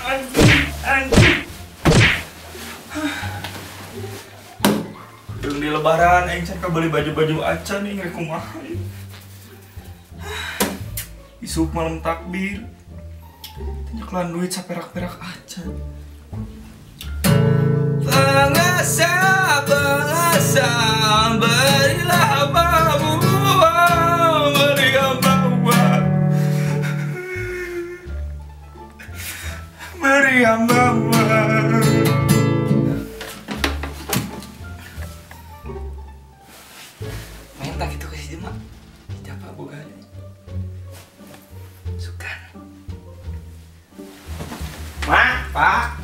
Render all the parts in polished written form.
Anjing. Jeung di lebaran aing can beli baju-baju acan nih rek kumaha. Isuk malam takbir. Nyekelan duit saperak-perak acan. Pengasa berilah babu, berilah bawa, berilah bawa. Main tak gitu ke si Jema, siapa boganya? Sukan. Pak. Pak.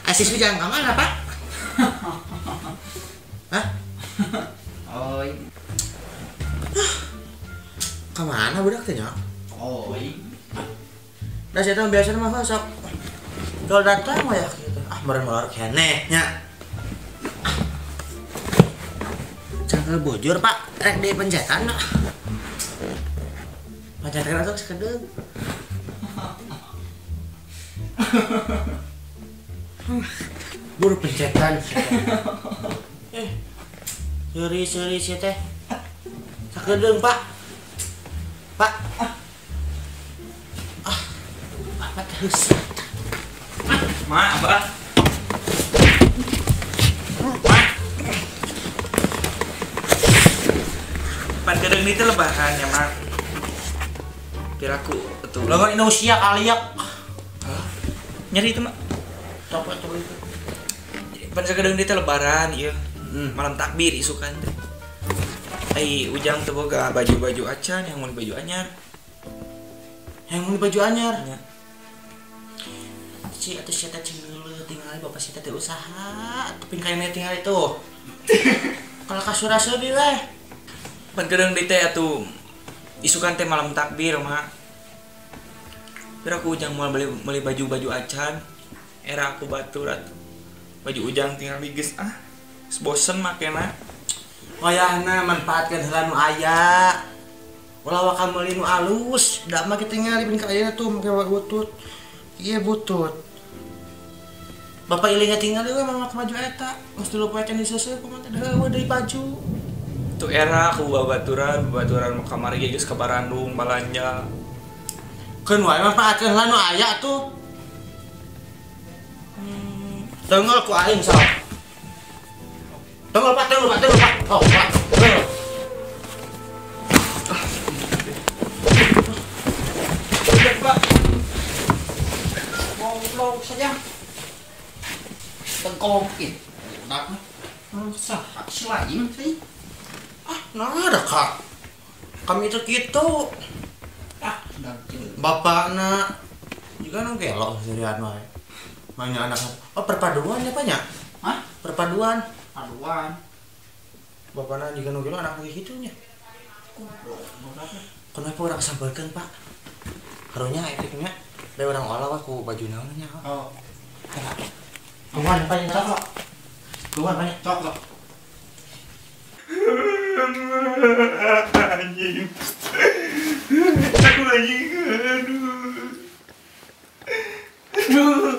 Asis jangan kemana, Pak? Hah? Oi. Kemana budak teh nya? Oi. Da saya tahu biasa mah sok. Kalau datang mah ya gitu. Meureun molor keneh nya. Cangkel bojor, Pak. Rek di pencetan. Pencetan sok sekedeng. Buru pencetan. Seri sih teh. Sakedeung, Pak. Pak. Apa terus? Mak, Abah. Pan gedeng itu lebaran ya, Mak. Kiraku betul. Lawan Indonesia kali ya. Nyari itu, Mak. Coba itu. Pan gedeng itu lebaran, iya. Malam takbir isukan teh. Ujang teu boga baju-baju acan yang mau baju anyar. Yang mau baju anyar. Ya. Si atuh sia teh tinggal bapak si teh usaha, tapi kayaknya tinggal itu. Kalau kasur-kasur di weh. Pan gedeng di teh atuh isukan teh malam takbir, Mak. Kira aku ujang mau beli baju-baju acan. Era aku baturat. Baju ujang tinggal digeus bosen makena. Wayahna manfaatkeun heula nu aya. Ulah wakan meuli nu alus, da mah kita ngalipin ka ayeuna tuh make butut. Iya butut. Bapak ilinga tinggal we mamakan baju eta. Geus dulu poe can diseuseuk kumaha teh heueuh deui baju. Itu era aku babaturan kamari geus ka Bandung balanja. Keun wae manfaatkeun heula nu aya tuh. Tengol ku aing sok. Tengol Pak. Oh, Pak. Tengol. Pak. Ngobrol saja. Tengkong itu. Udah mah. Sah, selain sih. Nah ada Kak. Kami itu gitu. Bapakna juga nu gelo serian wae. Banyak anak. Oh, perpaduan ya, Pak nya? Hah? Perpaduan. Paduan. Bapakna juga nu gelo anak lagi kitu nya. Kenapa orang sabarkeun, Pak? Harunya efeknya dari orang olah aku baju naonnya. Oh. Kenapa? Kuman banyak cokok. Kuman banyak cokok. Anjing. Aku anjing. Aduh.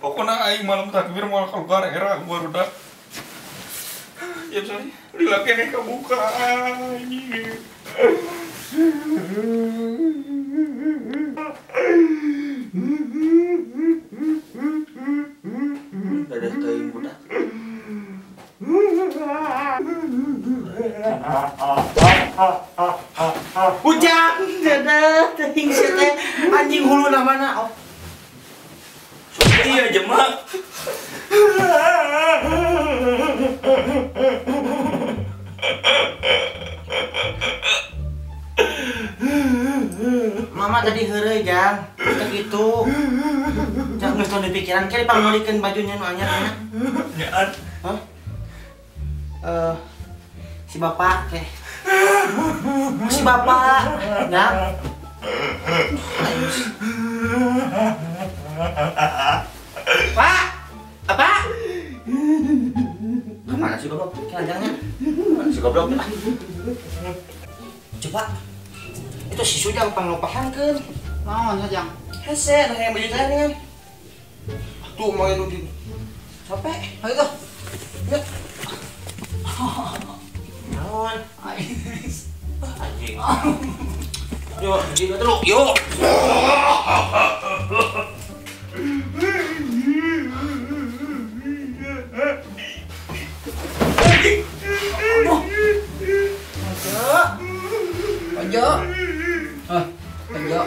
Pokoknya aing malam takbir mau keluar era barudak. Ya sorry, dilakukan yang kebuka anjing. Dadah teuing budak. Ujang, dadah teuing sia teh anjing huluna mana? Oh. Iya Jema. Mama tadi heureuy Jang, teh kitu. Jang geus teu dipikiran kali pangulikeun bajunya nu anyar nya. Nyaan. Hah? Si bapak teh. Si bapak, Jang. Ayo. Pak, apa? Kemana sih goblok? Keranjangnya? Mana si goblok? Coba. Itu si Sujang panglopahankeun. Naon Jang? Hese, nah yang baju teh kan. Tuh mau lu di. Capek. Ayo tuh. Yuk. Naon? Anjing. Yuk, jadi dulu. Yuk. Ojo. Ojo.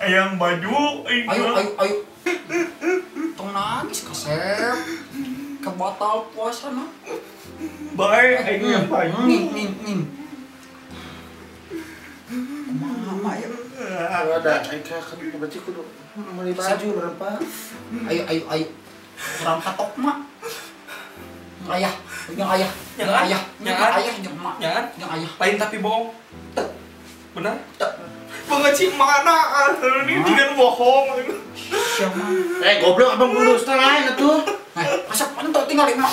Yang baju. Ayo. Tong nangis kasep. Ke botol puasa mah. Baik, yang baju. Ning. Mama ya. Ada Aika kan berarti kudu beli baju berapa? Ayo. Kurang katok mak. Ayah, yang ayah, yang mak, Jangan. yang ayah. Lain tapi bohong. Benar? Pengeci mana? Ini jangan bohong. Siapa? Goblok abang dulu setengah atuh. Kasep entok tinggal mak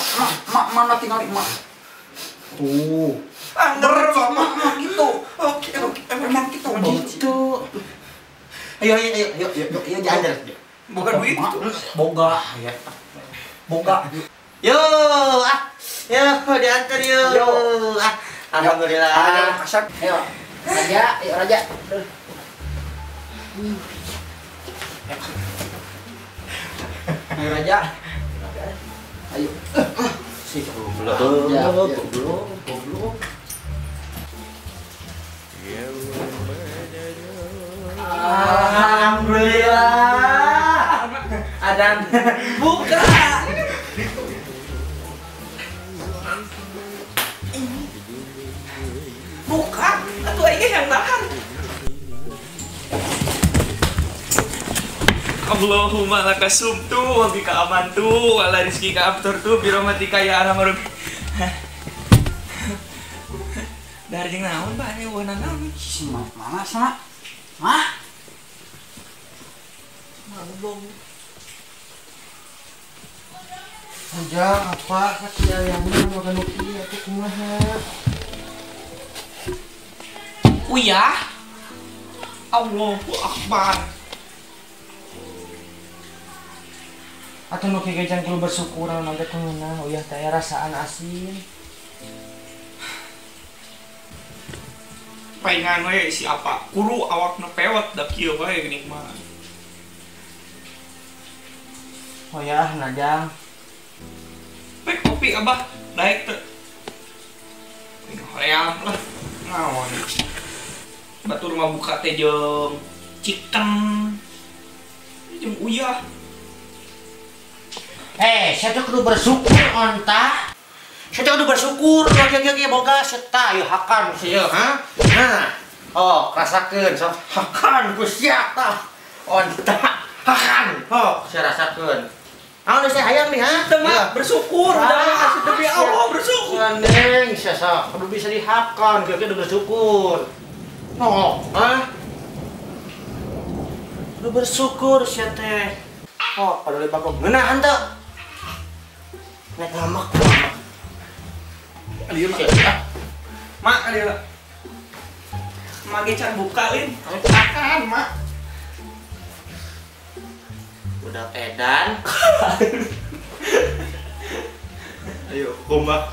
mana tinggal mak. Tuh. Anger Mak gitu. Oke. Emang gitu. Gitu. Ayo jalan. Bukan duit itu. Boga. Yo, diantar yo. Alhamdulillah. Ayo, kasep. Ayo. Raja. Ayo Raja. Ayo. Si goblok. Alhamdulillah. Adan buka. Bukan, atuh ini yang nahan. Allahumma lakasumtu wa bika amantu wa la rizki ka abturtu bi rahmatika ya arhamar rahimin. Dari jeung naon Pak aya wana naon? Mana sama? Hah? Ujang apa katiayana makan uki atuh kumaha? Uyah. Allahu akbar. Atuh nu kegejang kudu bersyukur naon teh teungeunah uyah teh rasaan asin. Paingan we si apa? Kuru awakna pewet da kieu wae geuning mah. Oh ya, Najang. Pek kopi abah daek teu. Hoream lah. Naon? Batur mah buka teh jeung chicken. Jeung uyah. Saya tuh kudu bersyukur onta. Saya tuh kudu bersyukur lagi boga seta yeuh hakan sieu, ha? Nah, oh, rasakeun sok hakan ku sia tah. Onta hakan. Oh, saya rasakeun. Naon geus hayang nih, ha? Teu mah bersyukur, jangan kasih demi Allah bersyukur. Gandeng, sia sok kudu bisa dihakan, kudu bersyukur. Oh, ha? Kudu bersyukur sia teh. Oh, pada lebih bagong ngeunah henteu. Nek ngamak. Alieu mah. Mak alieu. Mage can buka lin. Akan, Mak. Udah edan. Ayo, kumbak.